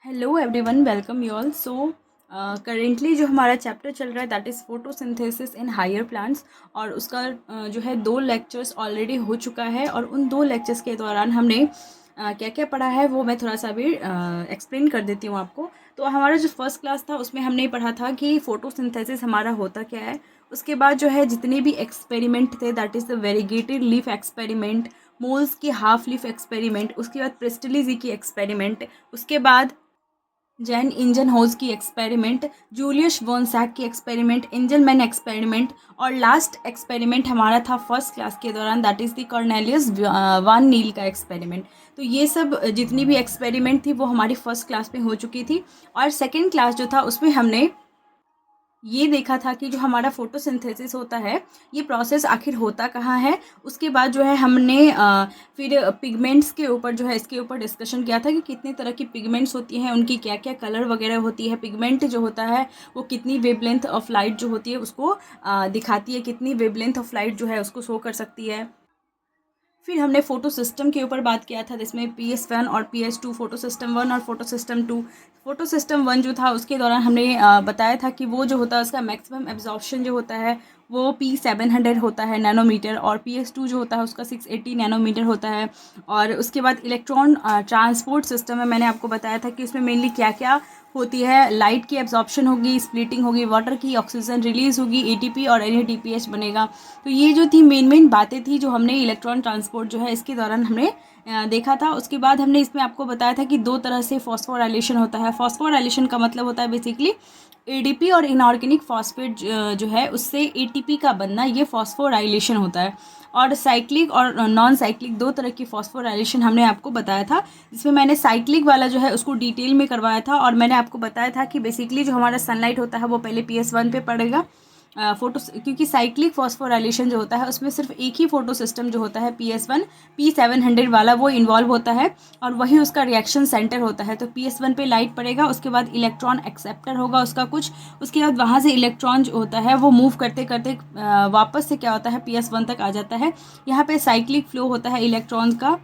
Hello everyone, welcome you all. So currently जो हमारा chapter चल रहा है that is photosynthesis in higher plants, और उसका जो है 2 लेक्चर्स ऑलरेडी हो चुका है। और उन 2 लेक्चर्स के दौरान हमने क्या क्या पढ़ा है वो मैं थोड़ा सा भी एक्सप्लेन कर देती हूँ आपको। तो हमारा जो फर्स्ट क्लास था उसमें हमने पढ़ा था कि फोटोसिंथेसिस हमारा होता क्या है। उसके बाद जो है जितने भी एक्सपेरिमेंट थे that is the variegated leaf experiment, moles की हाफ लीफ एक्सपेरिमेंट, उसके बाद प्रिस्टलीजी की एक्सपेरिमेंट, उसके बाद जैन इंजन होज की एक्सपेरिमेंट, जूलियस वॉनसैक की एक्सपेरिमेंट, एंजलमैन एक्सपेरिमेंट, और लास्ट एक्सपेरिमेंट हमारा था फर्स्ट क्लास के दौरान दैट इज़ द कॉर्नेलियस वान नील का एक्सपेरिमेंट। तो ये सब जितनी भी एक्सपेरिमेंट थी वो हमारी फर्स्ट क्लास में हो चुकी थी। और सेकेंड क्लास जो था उसमें हमने ये देखा था कि जो हमारा फोटोसिंथेसिस होता है ये प्रोसेस आखिर होता कहाँ है। उसके बाद जो है हमने फिर पिगमेंट्स के ऊपर जो है इसके ऊपर डिस्कशन किया था कि कितनी तरह की पिगमेंट्स होती हैं, उनकी क्या क्या कलर वगैरह होती है। पिगमेंट जो होता है वो कितनी वेवलेंथ ऑफ लाइट जो होती है उसको दिखाती है, कितनी वेवलेंथ ऑफ लाइट जो है उसको शो कर सकती है। फिर हमने फोटो सिस्टम के ऊपर बात किया था जिसमें PS1 और PS2, फोटो सिस्टम 1 और फोटो सिस्टम 2। फोटो सिस्टम 1 जो था उसके दौरान हमने बताया था कि वो जो होता है उसका मैक्सिमम एब्जॉर्प्शन जो होता है वो P700 होता है नैनोमीटर, और PS2 जो होता है उसका 680 नैनोमीटर होता है। और उसके बाद इलेक्ट्रॉन ट्रांसपोर्ट सिस्टम है, मैंने आपको बताया था कि उसमें मेनली क्या क्या होती है। लाइट की एब्जॉर्प्शन होगी, स्प्लिटिंग होगी, वाटर की ऑक्सीजन रिलीज होगी, ATP और NADPH बनेगा। तो ये जो थी मेन बातें थी जो हमने इलेक्ट्रॉन ट्रांसपोर्ट जो है इसके दौरान हमने देखा था। उसके बाद हमने इसमें आपको बताया था कि 2 तरह से फॉस्फोराइलेशन होता है। फॉस्फोराइलेशन का मतलब होता है बेसिकली ADP और इनऑर्गेनिक फॉस्फेट जो है उससे ATP का बनना, ये फॉस्फोराइलेशन होता है। और साइक्लिक और नॉन साइक्लिक 2 तरह की फॉस्फोराइलेशन हमने आपको बताया था, जिसमें मैंने साइक्लिक वाला जो है उसको डिटेल में करवाया था। और मैंने आपको बताया था कि बेसिकली जो हमारा सनलाइट होता है वो पहले PS1 पे पड़ेगा फोटो, क्योंकि साइक्लिक फॉस्फोराइलेशन जो होता है उसमें सिर्फ एक ही फोटो सिस्टम जो होता है PS1 P700 वाला वो इन्वॉल्व होता है, और वही उसका रिएक्शन सेंटर होता है। तो PS1 पे लाइट पड़ेगा, उसके बाद इलेक्ट्रॉन एक्सेप्टर होगा उसका कुछ, उसके बाद वहाँ से इलेक्ट्रॉन जो होता है वो मूव करते करते वापस से क्या होता है PS1 तक आ जाता है। यहाँ पे साइक्लिक फ्लो होता है इलेक्ट्रॉन्स का,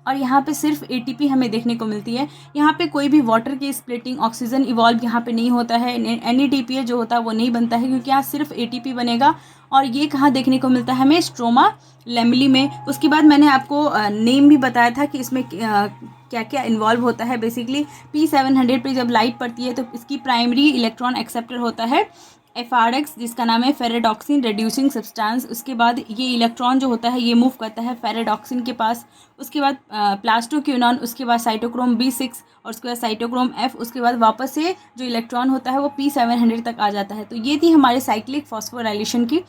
और यहाँ पे सिर्फ ATP हमें देखने को मिलती है। यहाँ पे कोई भी वाटर की स्प्लिटिंग, ऑक्सीजन इवॉल्व यहाँ पे नहीं होता है। NADPH जो होता है वो नहीं बनता है क्योंकि यहाँ सिर्फ ATP बनेगा। और ये कहाँ देखने को मिलता है हमें, स्ट्रोमा लेमली में। उसके बाद मैंने आपको नेम भी बताया था कि इसमें क्या क्या इन्वॉल्व होता है। बेसिकली P700 पे जब लाइट पड़ती है तो इसकी प्राइमरी इलेक्ट्रॉन एक्सेप्टर होता है FRX, जिसका नाम है फेरेडॉक्सिन रेड्यूसिंग सब्सटेंस। उसके बाद ये इलेक्ट्रॉन जो होता है ये मूव करता है फेरेडॉक्सिन के पास। उसके बाद प्लास्टोक्यूनॉन, उसके बाद साइटोक्रोम B6, और उसके बाद साइटोक्रोम F। उसके बाद वापस से जो इलेक्ट्रॉन होता है वो P700 तक आ जाता है। तो ये थी हमारे साइक्लिक फॉस्फोराइलेशन की।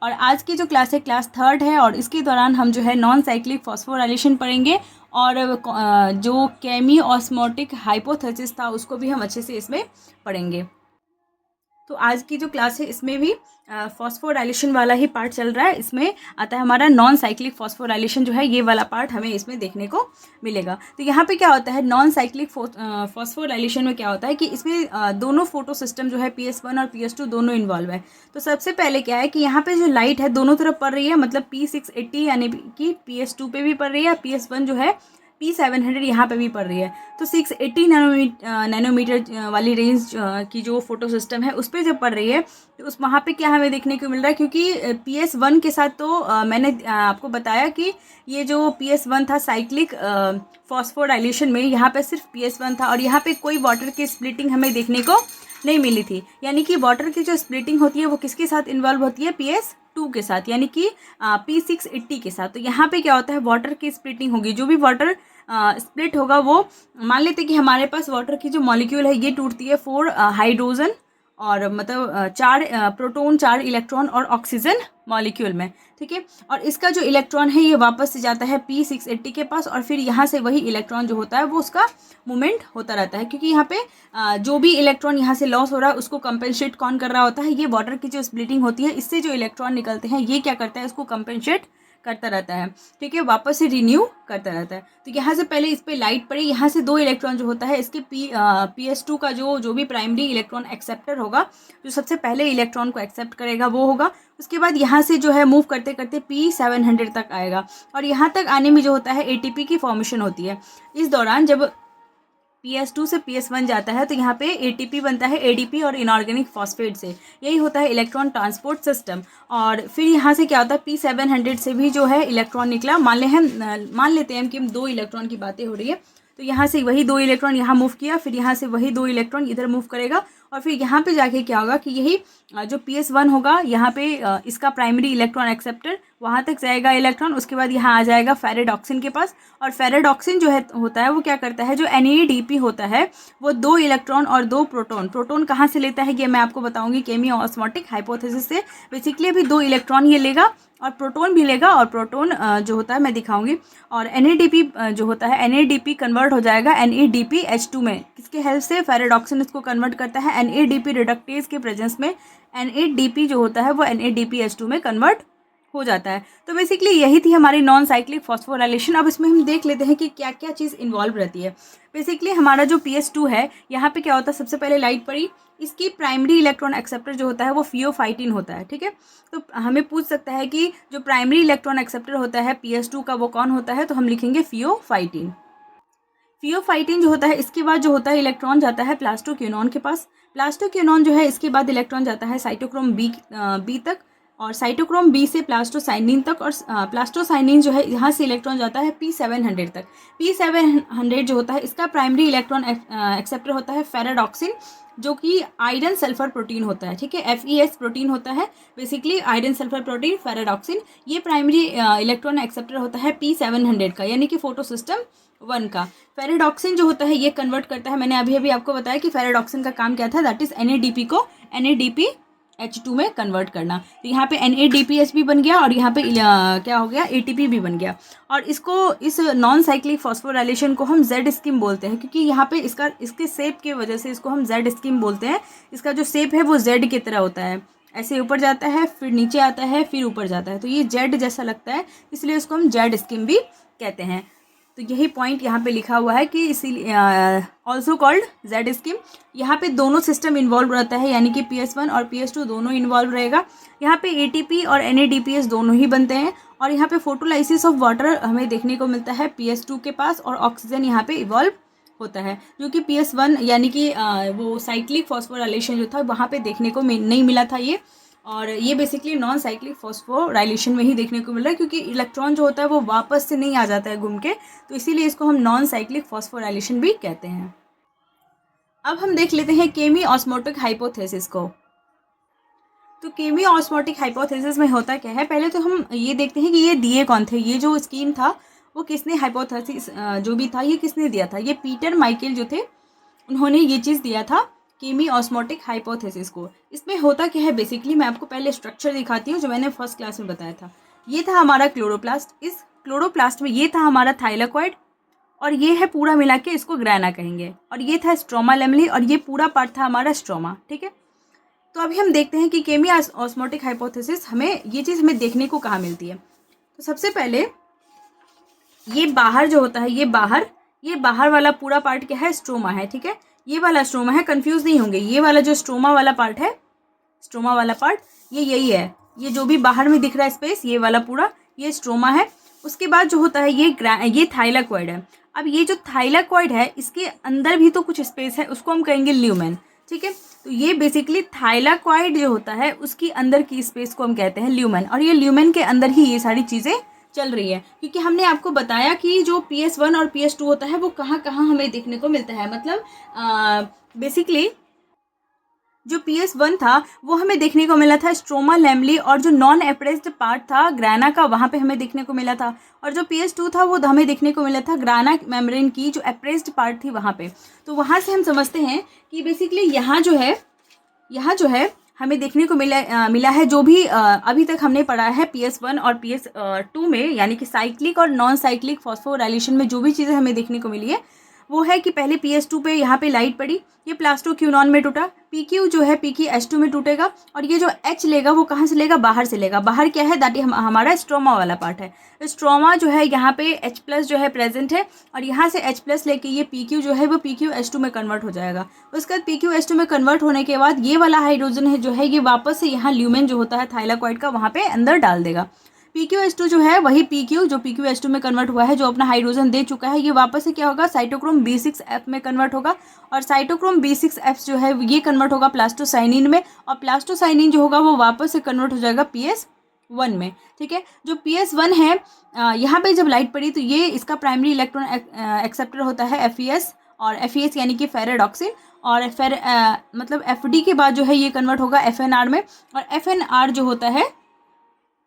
और आज की जो क्लास है क्लास 3rd है, और इसके दौरान हम जो है नॉन साइक्लिक फॉस्फोराइलेशन पढ़ेंगे, और जो केमी ऑस्मोटिक हाइपोथेसिस था उसको भी हम अच्छे से इसमें पढ़ेंगे। तो आज की जो क्लास है इसमें भी फॉस्फोराइलेशन वाला ही पार्ट चल रहा है। इसमें आता है हमारा नॉन साइक्लिक फॉस्फोराइलेशन, जो है ये वाला पार्ट हमें इसमें देखने को मिलेगा। तो यहाँ पे क्या होता है नॉन साइक्लिक फॉस्फोराइलेशन में क्या होता है कि इसमें दोनों फोटो सिस्टम जो है PS1 और PS2 दोनों इन्वॉल्व है। तो सबसे पहले क्या है कि यहाँ पे जो लाइट है दोनों तरफ पड़ रही है, मतलब P680 यानी कि PS2 पे भी पड़ रही है, PS1 जो है P700 यहाँ पे भी पड़ रही है। तो 680 नैनोमीटर वाली रेंज की जो फोटो सिस्टम है उस पर जब पड़ रही है तो उस वहाँ पे क्या हमें देखने को मिल रहा है, क्योंकि PS1 के साथ तो मैंने आपको बताया कि ये जो PS1 था साइक्लिक फॉस्फोराइलेशन में, यहाँ पे सिर्फ PS1 था, और यहाँ पे कोई वाटर की स्प्लिटिंग हमें देखने को नहीं मिली थी। यानी कि वाटर की जो स्प्लिटिंग होती है वो किसके साथ इन्वॉल्व होती है, PS2 के साथ, यानी कि P680 के साथ। तो यहाँ पे क्या होता है वाटर की स्प्लिटिंग होगी, जो भी वाटर स्प्लिट होगा वो, मान लेते कि हमारे पास वाटर की जो मॉलिक्यूल है ये टूटती है 4 हाइड्रोजन, और मतलब 4 प्रोटॉन, 4 इलेक्ट्रॉन और ऑक्सीजन मॉलिक्यूल में, ठीक है। और इसका जो इलेक्ट्रॉन है ये वापस से जाता है P680 के पास, और फिर यहाँ से वही इलेक्ट्रॉन जो होता है वो उसका मूवमेंट होता रहता है, क्योंकि यहाँ पे जो भी इलेक्ट्रॉन यहाँ से लॉस हो रहा है उसको कंपेंसेट कौन कर रहा होता है, ये वाटर की जो स्प्लिटिंग होती है इससे जो इलेक्ट्रॉन निकलते हैं ये क्या करता है, इसको कंपेंसेट करता रहता है, ठीक है, वापस से रिन्यू करता रहता है। तो यहाँ से पहले इस पर लाइट पड़ी, यहाँ से 2 इलेक्ट्रॉन जो होता है इसके PS2 का जो भी प्राइमरी इलेक्ट्रॉन एक्सेप्टर होगा, जो सबसे पहले इलेक्ट्रॉन को एक्सेप्ट करेगा वो होगा। उसके बाद यहाँ से जो है मूव करते करते P700 तक आएगा, और यहाँ तक आने में जो होता है ATP की फॉर्मेशन होती है। इस दौरान जब PS2 से PS1 जाता है तो यहाँ पे ATP बनता है ADP और इनऑर्गेनिक फॉस्फेट से, यही होता है इलेक्ट्रॉन ट्रांसपोर्ट सिस्टम। और फिर यहाँ से क्या होता है, P700 से भी जो है इलेक्ट्रॉन निकला। मान लेते हैं कि हम 2 इलेक्ट्रॉन की बातें हो रही है, तो यहाँ से वही 2 इलेक्ट्रॉन यहाँ मूव किया, फिर यहाँ से वही 2 इलेक्ट्रॉन इधर मूव करेगा, और फिर यहाँ पे जाके क्या होगा कि यही जो PS1 होगा यहाँ पे इसका प्राइमरी इलेक्ट्रॉन एक्सेप्टर, वहाँ तक जाएगा इलेक्ट्रॉन, उसके बाद यहाँ आ जाएगा फेरेडॉक्सिन के पास। और फेरेडॉक्सिन जो है होता है वो क्या करता है, जो NADP होता है वो 2 इलेक्ट्रॉन और 2 प्रोटॉन कहाँ से लेता है ये मैं आपको बताऊंगी केमी ऑस्मोटिक हाइपोथेसिस से। बेसिकली अभी 2 इलेक्ट्रॉन ये लेगा और प्रोटॉन भी लेगा, और प्रोटॉन जो होता है मैं दिखाऊंगी, और NADP जो होता है NADP कन्वर्ट हो जाएगा NADPH2 में। किसके हेल्प से, फेरेडॉक्सिन इसको कन्वर्ट करता है NADP रिडक्टेज के प्रेजेंस में, NADP जो होता है वो NADPH2 में कन्वर्ट हो जाता है। तो बेसिकली यही थी हमारी नॉन साइक्लिक फॉस्फोराइलेशन। अब इसमें हम देख लेते हैं कि क्या क्या चीज़ इन्वॉल्व रहती है। बेसिकली हमारा जो PS2 है यहाँ पे क्या होता है, सबसे पहले लाइट पड़ी, इसकी प्राइमरी इलेक्ट्रॉन एक्सेप्टर जो होता है वो फियोफाइटिन होता है, ठीक है। तो हमें पूछ सकता है कि जो प्राइमरी इलेक्ट्रॉन एक्सेप्टर होता है PS2 का वो कौन होता है, तो हम लिखेंगे फियोफाइटिन। फियोफाइटिन जो होता है, इसके बाद जो होता है इलेक्ट्रॉन जाता है प्लास्टोक्यूनॉन के पास। प्लास्टोक्यूनॉन जो है इसके बाद इलेक्ट्रॉन जाता है साइटोक्रोम बी तक, और साइटोक्रोम बी से प्लास्टोसाइनिन तक, और प्लास्टोसाइनिन जो है यहाँ से इलेक्ट्रॉन जाता है P700 तक। P700 जो होता है इसका प्राइमरी इलेक्ट्रॉन एक्सेप्टर होता है फेरेडॉक्सिन, जो कि आयरन सल्फर प्रोटीन होता है, ठीक है। FeS प्रोटीन होता है basically, iron sulphur protein ferredoxin, ये प्राइमरी इलेक्ट्रॉन एक्सेप्टर होता है P700 का, यानी कि फोटो सिस्टम 1 का। फेरेडॉक्सिन जो होता है ये कन्वर्ट करता है, मैंने अभी आपको बताया कि फेरेडॉक्सिन का काम क्या था, दैट इज NADP को NADPH2 में कन्वर्ट करना। तो यहाँ पे NADPH भी बन गया, और यहाँ पे क्या हो गया, ATP भी बन गया। और इस नॉन साइक्लिक फॉस्फोराइलेशन को हम Z स्कीम बोलते हैं, क्योंकि यहाँ पे इसके शेप की वजह से इसको हम Z स्कीम बोलते हैं। इसका जो शेप है वो Z की तरह होता है, ऐसे ऊपर जाता है, फिर नीचे आता है, फिर ऊपर जाता है, तो ये Z जैसा लगता है, इसलिए इसको हम Z स्कीम भी कहते हैं। तो यही पॉइंट यहाँ पे लिखा हुआ है कि इसीलिए ऑल्सो कॉल्ड Z स्कीम। यहाँ पे दोनों सिस्टम इन्वॉल्व रहता है, यानी कि PS1 और PS2 दोनों इन्वॉल्व रहेगा। यहाँ पे ATP और NADPH दोनों ही बनते हैं, और यहाँ पे फोटोलाइसिस ऑफ वाटर हमें देखने को मिलता है PS2 के पास, और ऑक्सीजन यहाँ पे इवॉल्व होता है, जो कि PS1 यानी कि वो साइक्लिक फॉस्फोराइलेशन जो था वहाँ पे देखने को नहीं मिला था ये। और ये बेसिकली नॉन साइक्लिक फॉस्फोराइलेशन में ही देखने को मिल रहा है, क्योंकि इलेक्ट्रॉन जो होता है वो वापस से नहीं आ जाता है घूम के, तो इसीलिए इसको हम नॉन साइक्लिक फॉस्फोराइलेशन भी कहते हैं। अब हम देख लेते हैं केमी ऑस्मोटिक हाइपोथेसिस को। तो केमी ऑस्मोटिक हाइपोथेसिस में होता क्या है, पहले तो हम ये देखते हैं कि ये दिए कौन थे, ये जो स्कीम था वो किसने, हाइपोथेसिस जो भी था ये किसने दिया था, ये पीटर माइकल जो थे उन्होंने ये चीज़ दिया था केमी ऑस्मोटिक हाइपोथेसिस को। इसमें होता क्या है, बेसिकली मैं आपको पहले स्ट्रक्चर दिखाती हूँ जो मैंने फर्स्ट क्लास में बताया था। ये था हमारा क्लोरोप्लास्ट, इस क्लोरोप्लास्ट में ये था हमारा थाइलाकॉइड, और ये है पूरा मिला के इसको ग्रैना कहेंगे, और ये था स्ट्रोमा लेमली, और ये पूरा पार्ट था हमारा स्ट्रोमा, ठीक है। तो अभी हम देखते हैं कि केमी ऑस्मोटिक हाइपोथेसिस हमें ये चीज़ हमें देखने को कहाँ मिलती है। तो सबसे पहले ये बाहर जो होता है, ये बाहर वाला पूरा पार्ट क्या है, स्ट्रोमा है, ठीक है। ये वाला स्ट्रोमा है, कंफ्यूज नहीं होंगे, ये वाला जो स्ट्रोमा वाला पार्ट है, स्ट्रोमा वाला पार्ट ये यही है, ये जो भी बाहर में दिख रहा है स्पेस, ये वाला पूरा ये स्ट्रोमा है। उसके बाद जो होता है ये थाइलाकॉइड है। अब ये जो थाइलाकॉइड है इसके अंदर भी तो कुछ स्पेस है, उसको हम कहेंगे ल्यूमेन, ठीक है। तो ये बेसिकली थाइलाकॉइड जो होता है उसकी अंदर की स्पेस को हम कहते हैं ल्यूमेन, और ये ल्यूमेन के अंदर ही ये सारी चीज़ें चल रही है, क्योंकि हमने आपको बताया कि जो PS1 और PS2 होता है वो कहाँ कहाँ हमें देखने को मिलता है। मतलब बेसिकली जो PS1 था वो हमें देखने को मिला था स्ट्रोमा लेमली, और जो नॉन एप्रेस्ड पार्ट था ग्राना का वहाँ पे हमें देखने को मिला था, और जो PS2 था वो हमें देखने को मिला था ग्राना मेम्ब्रेन की जो एप्रेस्ड पार्ट थी वहाँ पे। तो वहाँ से हम समझते हैं कि बेसिकली यहाँ जो है हमें देखने को मिला है जो भी अभी तक हमने पढ़ा है PS1 और PS2 में, यानी कि साइक्लिक और नॉन साइक्लिक फॉस्फोराइलेशन में जो भी चीज़ें हमें देखने को मिली है वो है कि पहले PS2 पे यहाँ पे लाइट पड़ी, ये प्लास्टोक्यूनॉन में टूटा, PQ जो है PQ H2 में टूटेगा, और ये जो H लेगा वो कहाँ से लेगा, बाहर से लेगा। बाहर क्या है, दैट हमारा स्ट्रोमा वाला पार्ट है। स्ट्रोमा जो है यहाँ पे H+ जो है प्रेजेंट है, और यहाँ से H+ लेके ये PQ जो है वो PQ H2 में कन्वर्ट हो जाएगा। उसके बाद PQ H2 में कन्वर्ट होने के बाद ये वाला हाइड्रोजन है जो है ये वापस से यहाँ ल्यूमेन जो होता है थाइलाकॉइड का वहाँ पे अंदर डाल देगा। PqH2 जो है वही PQ जो PqH2 में कन्वर्ट हुआ है, जो अपना हाइड्रोजन दे चुका है, ये वापस से क्या होगा साइटोक्रोम B6F में कन्वर्ट होगा, और साइटोक्रोम B6F जो है ये कन्वर्ट होगा प्लास्टोसाइनिन में, और प्लास्टोसाइनिन जो होगा वो वापस से कन्वर्ट हो जाएगा PS1 में। ठीक है, जो PS1 है यहाँ पे जब लाइट पड़ी तो ये इसका प्राइमरी इलेक्ट्रॉन एक्सेप्टर होता है FeS, और FeS यानी कि फेरेडॉक्सिन, और मतलब FD के बाद जो है ये कन्वर्ट होगा FNR में, और FNR जो होता है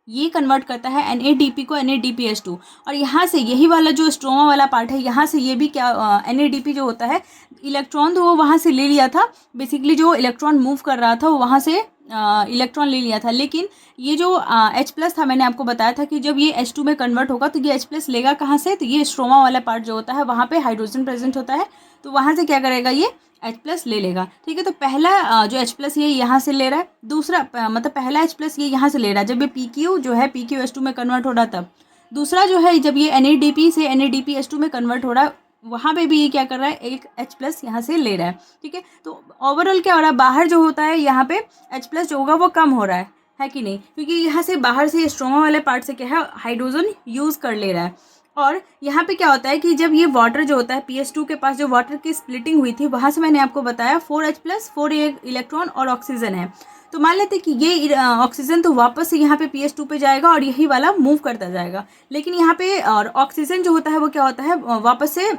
ये कन्वर्ट करता है NADP को NADPH2, और यहाँ से यही वाला जो स्ट्रोमा वाला पार्ट है, यहाँ से ये भी क्या NADP जो होता है इलेक्ट्रॉन तो वो वहाँ से ले लिया था, बेसिकली जो इलेक्ट्रॉन मूव कर रहा था वो वहाँ से इलेक्ट्रॉन ले लिया था, लेकिन ये जो H+ था मैंने आपको बताया था कि जब ये H2 में कन्वर्ट होगा तो ये H+ लेगा कहाँ से, तो ये स्ट्रोमा वाला पार्ट जो होता है वहाँ पे हाइड्रोजन प्रेजेंट होता है, तो वहाँ से क्या करेगा ये H+ ले लेगा। ठीक है, तो पहला जो H+ ये यहाँ से ले रहा है, दूसरा मतलब पहला H+ ये यहाँ से ले रहा है जब ये PQ जो है PqH2 में कन्वर्ट हो रहा है तब, दूसरा जो है जब ये NADP से NADPH2 में कन्वर्ट हो रहा है वहाँ पे भी ये क्या कर रहा है एक H+ यहाँ से ले रहा है। ठीक है, तो ओवरऑल क्या हो रहा है, बाहर जो होता है यहाँ पे H+ जो होगा वो कम हो रहा है कि नहीं, क्योंकि यहाँ से बाहर से स्ट्रोमा वाले पार्ट से क्या है हाइड्रोजन यूज़ कर ले रहा है, और यहाँ पे क्या होता है कि जब ये वाटर जो होता है PS2 के पास जो वाटर की स्प्लिटिंग हुई थी वहाँ से मैंने आपको बताया 4H+, 4 इलेक्ट्रॉन और ऑक्सीजन है, तो मान लेते कि ये ऑक्सीजन तो वापस से यहाँ पे PS2 पे जाएगा और यही वाला मूव करता जाएगा, लेकिन यहाँ पे और ऑक्सीजन जो होता है वो क्या होता है वापस से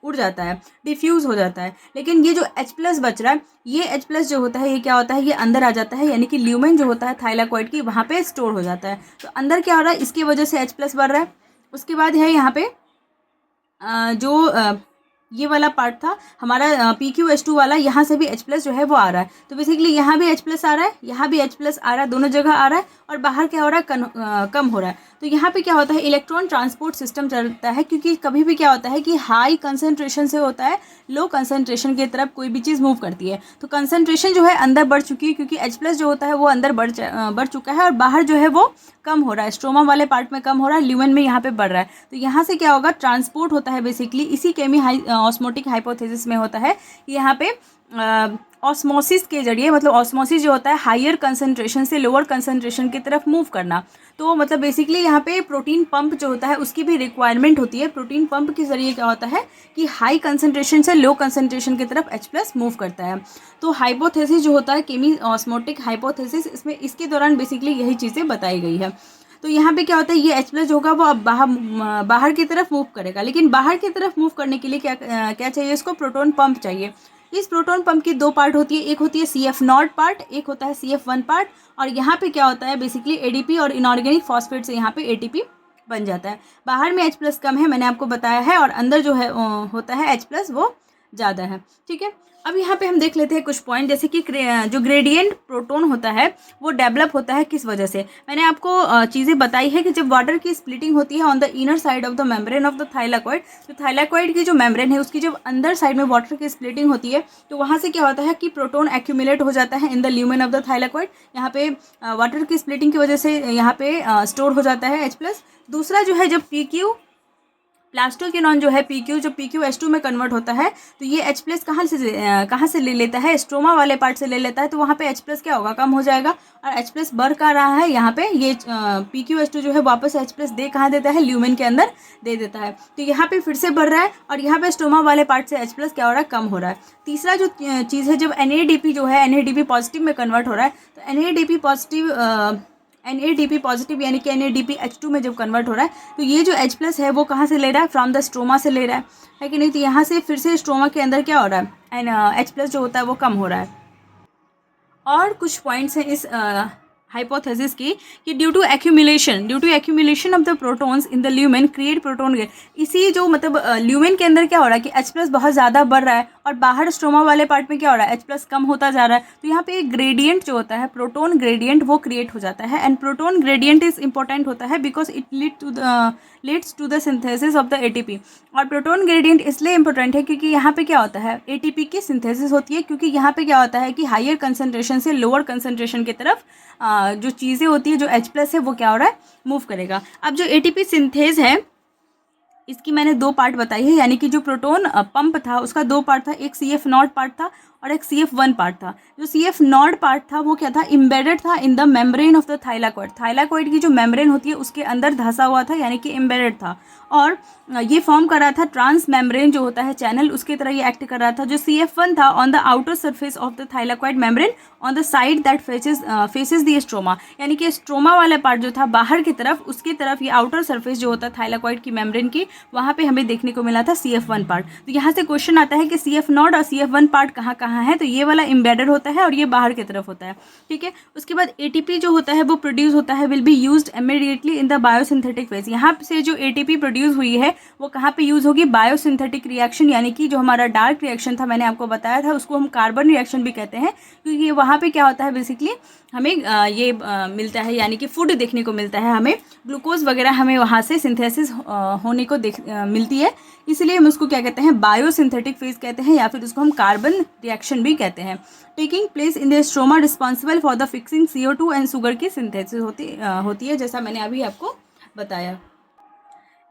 उड़ जाता है, डिफ्यूज़ हो जाता है, लेकिन ये जो H+ बच रहा है ये H+ जो होता है ये क्या होता है ये अंदर आ जाता है, यानी कि ल्यूमेन जो होता है थाइलाकोइड की वहाँ पे स्टोर हो जाता है, तो अंदर क्या हो रहा है इसकी वजह से H+ बढ़ रहा है। उसके बाद है यहाँ पे जो ये वाला पार्ट था हमारा PqH2 वाला, यहाँ से भी H+ जो है वो आ रहा है, तो बेसिकली यहाँ भी H+ आ रहा है, यहाँ भी H+ आ रहा है, दोनों जगह आ रहा है, और बाहर क्या हो रहा है कम हो रहा है, तो यहाँ पे क्या होता है इलेक्ट्रॉन ट्रांसपोर्ट सिस्टम चलता है, क्योंकि कभी भी क्या होता है कि हाई कंसंट्रेशन से होता है लो कंसंट्रेशन की तरफ कोई भी चीज़ मूव करती है, तो कंसंट्रेशन जो है अंदर बढ़ चुकी है क्योंकि H+ जो होता है वो अंदर बढ़ चुका है, और बाहर जो है वो कम हो रहा है, स्ट्रोमा वाले पार्ट में कम हो रहा है, ल्यूमेन में यहाँ पे बढ़ रहा है, तो यहाँ से क्या होगा ट्रांसपोर्ट होता है, बेसिकली इसी केमी ऑस्मोटिक हाइपोथेसिस में होता है यहाँ पे ऑस्मोसिस के जरिए, मतलब ऑस्मोसिस जो होता है हायर कंसंट्रेशन से लोअर कंसंट्रेशन की तरफ मूव करना, तो मतलब बेसिकली यहाँ पे प्रोटीन पंप जो होता है उसकी भी रिक्वायरमेंट होती है, प्रोटीन पंप के जरिए क्या होता है कि हाई कंसंट्रेशन से लो कंसंट्रेशन की तरफ H+ मूव करता है, तो हाइपोथेसिस जो होता है केमी ऑस्मोटिक हाइपोथेसिस इसमें इसके दौरान बेसिकली यही चीज़ें बताई गई है। तो यहाँ पे क्या होता है ये H+ होगा वो अब बाहर की तरफ मूव करेगा, लेकिन बाहर की तरफ मूव करने के लिए क्या चाहिए इसको प्रोटोन पंप चाहिए। इस प्रोटोन पंप की दो पार्ट होती है, एक होती है CF0 पार्ट, एक होता है CF1 पार्ट, और यहाँ पे क्या होता है बेसिकली ADP और इनऑर्गेनिक फॉस्फेट से यहाँ पे ATP बन जाता है। बाहर में H+ कम है मैंने आपको बताया है, और अंदर जो है होता है H+ वो ज़्यादा है। ठीक है, अब यहाँ पे हम देख लेते हैं कुछ पॉइंट, जैसे कि जो ग्रेडियंट प्रोटोन होता है वो डेवलप होता है किस वजह से। मैंने आपको चीज़ें बताई है कि जब वाटर की स्प्लिटिंग होती है on the inner side of the membrane of the thylakoid, तो थाइलाकोइड की जो मेम्ब्रेन है उसकी जब अंदर साइड में वाटर की स्प्लिटिंग होती है तो वहाँ से क्या होता है कि प्रोटोन एक्यूमुलेट हो जाता है इन the lumen of the thylakoid, यहाँ पे वाटर की स्प्लिटिंग की वजह से यहाँ पे स्टोर हो जाता है H+। दूसरा जो है जब PQ प्लास्टोक्विनोन जो है PQ जो PqH2 में कन्वर्ट होता है तो ये H+ कहाँ से ले लेता है, स्ट्रोमा वाले पार्ट से ले लेता है, तो वहाँ पे H+ क्या होगा कम हो जाएगा, और H+ बढ़ का रहा है यहाँ पे ये PqH2 जो है वापस H+ दे कहाँ देता है ल्यूमेन के अंदर दे देता है, तो यहाँ पे फिर से बढ़ रहा है, और यहाँ पे स्ट्रोमा वाले पार्ट से H+ क्या हो रहा है कम हो रहा है। तीसरा जो चीज़ है जब NADP जो है NADP पॉजिटिव में कन्वर्ट हो रहा है, तो NADP पॉजिटिव यानी कि NADPH2 में जब कन्वर्ट हो रहा है तो ये जो H+ है वो कहाँ से ले रहा है, फ्रॉम द स्ट्रोमा से ले रहा है कि नहीं, तो यहाँ से फिर से स्ट्रोमा के अंदर क्या हो रहा है H+ जो होता है वो कम हो रहा है। और कुछ पॉइंट्स हैं इस हाइपोथेसिस की कि due to accumulation of the protons in the lumen create proton grade, इसी जो मतलब ल्यूमेन के अंदर क्या हो रहा है कि H+ बहुत ज़्यादा बढ़ रहा है और बाहर स्ट्रोमा वाले पार्ट में क्या हो रहा है H+ कम होता जा रहा है, तो यहाँ पे एक ग्रेडियंट जो होता है प्रोटोन ग्रेडियंट वो क्रिएट हो जाता है, and proton gradient is important होता है because it leads to the synthesis of the ATP। और प्रोटोन ग्रेडियंट इसलिए इंपॉर्टेंट है क्योंकि यहाँ पे क्या होता है ATP की सिंथेसिस होती है, क्योंकि यहाँ पे क्या होता है कि हायर कंसंट्रेशन से लोअर कंसंट्रेशन की तरफ जो चीज़ें होती है जो H+ है वो क्या हो रहा है मूव करेगा। अब जो ATP सिंथेज है इसकी मैंने दो पार्ट बताई है, यानी कि जो प्रोटोन पंप था उसका दो पार्ट था, एक CF0 पार्ट था और एक CF1 पार्ट था। जो CF नॉड पार्ट था वो क्या था, इम्बेडेड था in the membrane of the thylakoid. Thylakoid की जो मेम्ब्रेन होती है उसके अंदर धंसा हुआ था, यानी कि इम्बेडेड था, और ये फॉर्म कर रहा था ट्रांस मेम्ब्रेन जो होता है चैनल, उसकी तरह ये एक्ट कर रहा था। जो CF1 था on the outer surface of the thylakoid membrane on the side that faces the stroma, यानी कि स्ट्रोमा वाला पार्ट जो था बाहर की तरफ, उसकी तरफ ये आउटर सरफेस जो होता है थाइलाकॉइड की मेम्ब्रेन की, वहाँ पे हमें देखने को मिला था CF1 पार्ट। तो यहाँ से क्वेश्चन आता है कि CF नॉड और CF1 पार्ट कहाँ कहाँ है, तो ये वाला एम्बेडेड होता है और ये बाहर की तरफ होता है, ठीक है। उसके बाद ATP जो होता है वो प्रोड्यूस होता है, will be used immediately in the biosynthetic phase. यहाँ से जो ATP प्रोड्यूस हुई है वो कहाँ पे यूज होगी, बायोसिंथेटिक रिएक्शन, यानी कि जो हमारा डार्क रिएक्शन था मैंने आपको बताया था, उसको हम कार्बन रिएक्शन भी कहते हैं, क्योंकि वहाँ पे क्या होता है बेसिकली हमें ये मिलता है, यानी कि फूड देखने को मिलता है, हमें ग्लूकोज वगैरह हमें वहाँ से सिंथेसिस होने को मिलती है, इसलिए हम उसको क्या कहते हैं, बायोसिंथेटिक फेज कहते हैं, या फिर उसको हम कार्बन रिएक्शन भी कहते हैं। Taking place in the stroma responsible for the fixing CO2 and sugar की सिंथेसिस होती है, जैसा मैंने अभी आपको बताया।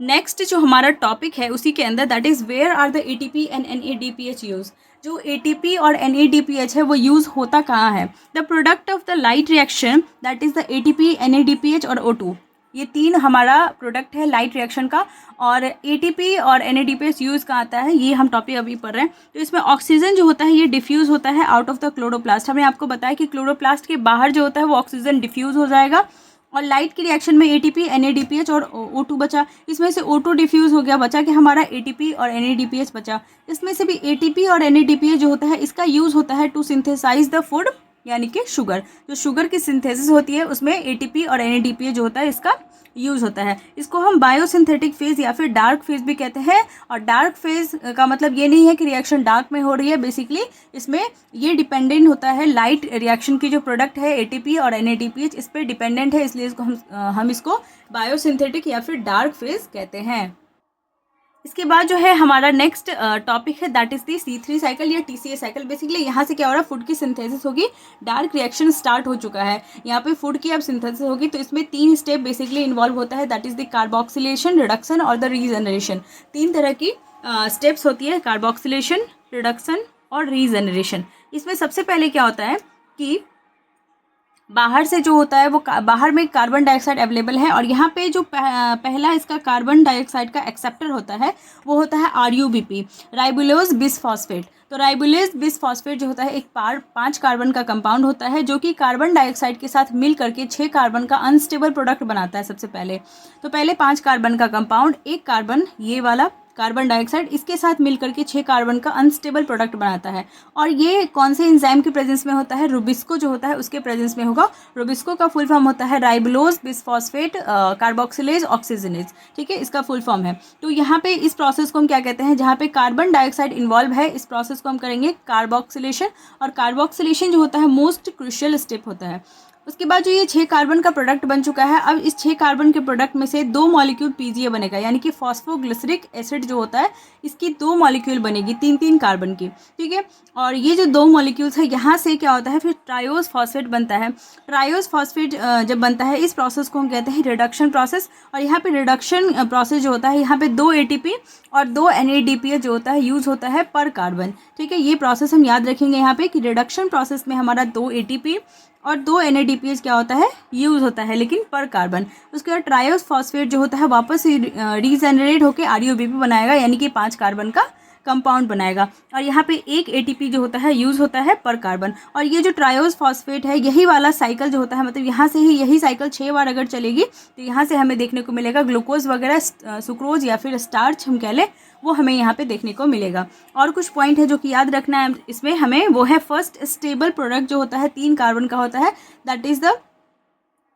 नेक्स्ट जो हमारा टॉपिक है उसी के अंदर, that is where are the ATP and NADPH use. जो ATP और NADPH है वो यूज़ होता कहाँ है, the product of the light reaction that is the ATP, NADPH और O2, ये तीन हमारा प्रोडक्ट है लाइट रिएक्शन का। और ATP और NADPH यूज़ कहाँ आता है, ये हम टॉपिक अभी पढ़ रहे हैं। तो इसमें ऑक्सीजन जो होता है ये डिफ्यूज़ होता है आउट ऑफ द क्लोरोप्लास्ट। हमने आपको बताया कि क्लोरोप्लास्ट के बाहर जो होता है वो ऑक्सीजन डिफ्यूज़ हो जाएगा, और लाइट की रिएक्शन में ATP, NADPH और O2 बचा। इसमें से O2 डिफ्यूज़ हो गया, बचा कि हमारा ATP और NADPH बचा। इसमें से भी ATP और NADPH जो होता है इसका यूज़ होता है टू सिंथेसाइज द फूड, यानी कि शुगर। जो शुगर की सिंथेसिस होती है उसमें ATP और NADPH जो होता है इसका यूज़ होता है। इसको हम बायोसिंथेटिक फेज या फिर डार्क फेज भी कहते हैं। और डार्क फेज का मतलब ये नहीं है कि रिएक्शन डार्क में हो रही है, बेसिकली इसमें ये डिपेंडेंट होता है लाइट रिएक्शन की जो प्रोडक्ट है ATP और NADPH इस पर डिपेंडेंट है, इसलिए इसको हम इसको बायोसिंथेटिक या फिर डार्क फेज कहते हैं। इसके बाद जो है हमारा नेक्स्ट टॉपिक है that is the C3 cycle या TCA साइकिल। बेसिकली यहाँ से क्या हो रहा है, फूड की सिंथेसिस होगी, डार्क रिएक्शन स्टार्ट हो चुका है, यहाँ पे फूड की अब सिंथेसिस होगी। तो इसमें 3 स्टेप बेसिकली इन्वॉल्व होता है, that is the carboxylation, reduction और द रीजनरेशन। 3 तरह की स्टेप्स होती है, कार्बोक्सिलेशन, रिडक्शन और रीजनरेशन। इसमें सबसे पहले क्या होता है कि बाहर से जो होता है वो बाहर में कार्बन डाइऑक्साइड अवेलेबल है, और यहाँ पे जो पहला इसका कार्बन डाइऑक्साइड का एक्सेप्टर होता है वो होता है RUBP, राइबुलोज बिसफॉस्फेट। तो राइबुलोज बिसफॉस्फेट जो होता है एक 5 कार्बन का कंपाउंड होता है, जो कि कार्बन डाइऑक्साइड के साथ मिल करके 6 कार्बन का अनस्टेबल प्रोडक्ट बनाता है सबसे पहले। तो पहले 5 कार्बन का कंपाउंड, एक कार्बन ये वाला कार्बन डाइऑक्साइड, इसके साथ मिलकर के 6 कार्बन का अनस्टेबल प्रोडक्ट बनाता है। और ये कौन से एंजाइम के प्रेजेंस में होता है, रुबिस्को जो होता है उसके प्रेजेंस में होगा। रुबिस्को का फुल फॉर्म होता है राइबुलोज बिसफॉस्फेट कार्बोक्सिलेज ऑक्सीजनेज, ठीक है, इसका फुल फॉर्म है। तो यहाँ पे इस प्रोसेस को हम क्या कहते हैं, जहाँ पे कार्बन डाइऑक्साइड इन्वॉल्व है, इस प्रोसेस को हम करेंगे कार्बोक्सिलेशन। और कार्बोक्सिलेशन जो होता है मोस्ट क्रूशियल स्टेप होता है। उसके बाद जो ये 6 कार्बन का प्रोडक्ट बन चुका है, अब इस 6 कार्बन के प्रोडक्ट में से 2 मॉलिक्यूल PGA बनेगा, यानी कि फॉस्फोग्लिसरिक एसिड जो होता है इसकी 2 मॉलिक्यूल बनेगी 3-3 कार्बन की, ठीक है। और ये जो 2 मॉलिक्यूल्स है यहाँ से क्या होता है फिर ट्रायोज फॉस्फेट बनता है। ट्रायोज फॉस्फेट जब बनता है इस प्रोसेस को हम कहते हैं रिडक्शन प्रोसेस। और यहाँ पे रिडक्शन प्रोसेस जो होता है यहाँ पे 2 ATP और 2 NADPH जो होता है यूज़ होता है पर कार्बन, ठीक है। ये प्रोसेस हम याद रखेंगे यहाँ पे कि रिडक्शन प्रोसेस में हमारा 2 ATP और 2 NADPH क्या होता है यूज़ होता है, लेकिन पर कार्बन। उसके बाद ट्रायोस फॉस्फेट जो होता है वापस रीजनरेट होकर RUBP बनाएगा, यानी कि 5 कार्बन का कंपाउंड बनाएगा। और यहाँ पे एक ATP जो होता है यूज़ होता है पर कार्बन। और ये जो ट्रायोस फॉस्फेट है यही वाला साइकिल जो होता है, मतलब यहाँ से ही यही साइकिल 6 बार अगर चलेगी तो यहाँ से हमें देखने को मिलेगा ग्लूकोज वगैरह, सुक्रोज या फिर स्टार्च हम कह लें, वो हमें यहाँ पे देखने को मिलेगा। और कुछ पॉइंट है जो कि याद रखना है इसमें हमें, वो है फर्स्ट स्टेबल प्रोडक्ट जो होता है 3 कार्बन का होता है, दैट इज़ द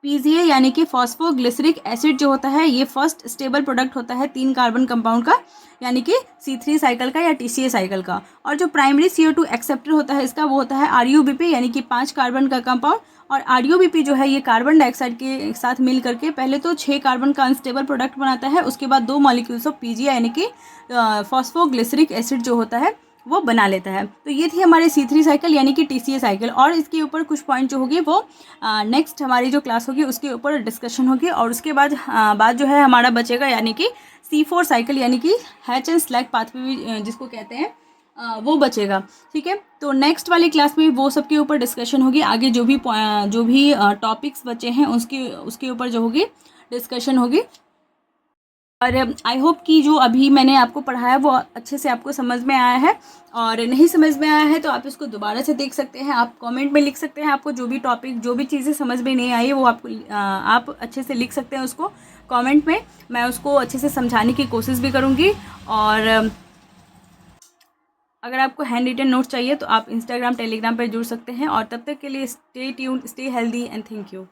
PGA, यानी कि फॉस्फोग्लिसरिक एसिड जो होता है ये फर्स्ट स्टेबल प्रोडक्ट होता है 3 कार्बन कंपाउंड का, यानी कि C3 साइकिल का या TCA साइकिल का। और जो प्राइमरी CO2 एक्सेप्टर होता है इसका वो होता है RUBP, यानी कि 5 कार्बन का कंपाउंड। और RUBP जो है ये कार्बन डाइऑक्साइड के साथ मिल करके पहले तो 6 कार्बन का अनस्टेबल प्रोडक्ट बनाता है, उसके बाद 2 मॉलिक्यूल्स ऑफ PGA यानी कि फॉस्फोग्लिसरिक एसिड जो होता है वो बना लेता है। तो ये थी हमारे C3 साइकिल यानी कि TCA साइकिल। और इसके ऊपर कुछ पॉइंट जो होगी वो नेक्स्ट हमारी जो क्लास होगी उसके ऊपर डिस्कशन होगी। और उसके बाद जो है हमारा बचेगा यानी कि C4 साइकिल, यानी कि हैच एंड स्लैग पाथवे जिसको कहते हैं, वो बचेगा। ठीक है, तो नेक्स्ट वाली क्लास में वो सब के ऊपर डिस्कशन होगी। आगे जो भी टॉपिक्स बचे हैं उसके ऊपर जो होगी डिस्कशन होगी। और आई होप कि जो अभी मैंने आपको पढ़ाया वो अच्छे से आपको समझ में आया है, और नहीं समझ में आया है तो आप इसको दोबारा से देख सकते हैं। आप कमेंट में लिख सकते हैं आपको जो भी टॉपिक, जो भी चीज़ें समझ में नहीं आई वो आप अच्छे से लिख सकते हैं उसको कमेंट में। मैं उसको अच्छे से समझाने की कोशिश भी करूँगी। और अगर आपको हैंड रिटन नोट्स चाहिए तो आप इंस्टाग्राम, टेलीग्राम पर जुड़ सकते हैं। और तब तक के लिए stay tuned, stay healthy and thank you.